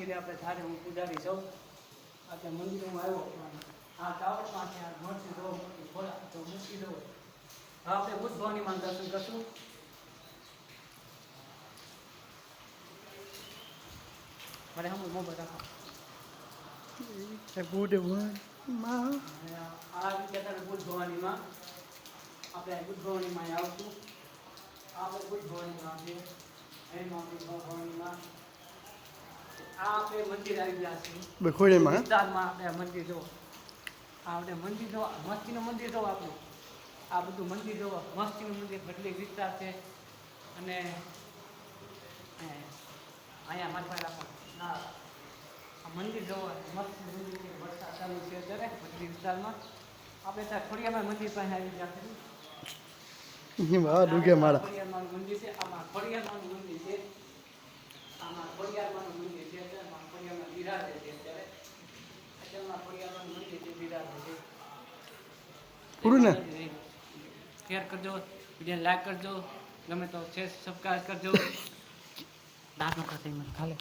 મંદિરે આપણે ધારે હું પૂજારી છું આપણે મંદિરે હું આવ્યો આ ટાવરમાં છે આ મળશે જો ખોલા તો મૂકી દો આપણે બુદ્ધ ભવાનીમાં દર્શન કરશું મારે હમ મોબાઈલ રાખો બુદ્ધ ભવાનીમાં આ રીતે તમે બુદ્ધ ભવાનીમાં આપણે બુદ્ધ ભવાનીમાં આવશું આપણે બુદ્ધ ભવાનીમાં છે એમાં બુદ્ધ ભવાનીમાં આ આપણે મંદિર આવી ગયા છે બખોડીમાં વિસ્તારમાં આપણે મંદિર જો આપણે મંદિર જો મસ્તીનું મંદિર જો આપણું આ બધું મંદિર જો મસ્તીનું મંદિર કેટલી વિસ્તાર છે અને અહીંયા મારી પાસે રાખો ના આ મંદિર જો મસ્ત મંદિર છે વરસાદ ચાલુ છે અત્યારે બધી વિસ્તારમાં આપણે ત્યાં ખોડિયામાં મંદિર પાસે આવી ગયા છે વાહ ડુગે માળા ખોડિયારમાંનું મંદિર છે આમાં ખોડિયારમાંનું મંદિર છે આમાં ખોડિયારમાંનું મંદિર છે આમાં ખોડિયારમાં બિરાજે છે અત્યારે અત્યારમાં ખોડિયારમાંનું મંદિર છે બિરાજે છે પૂરું ને શેર કરજો વિડીયો લાઈક કરજો ગમે તો શેર સબસ્ક્રાઈબ કરજો દાંત નો ખાતે મને ખાલે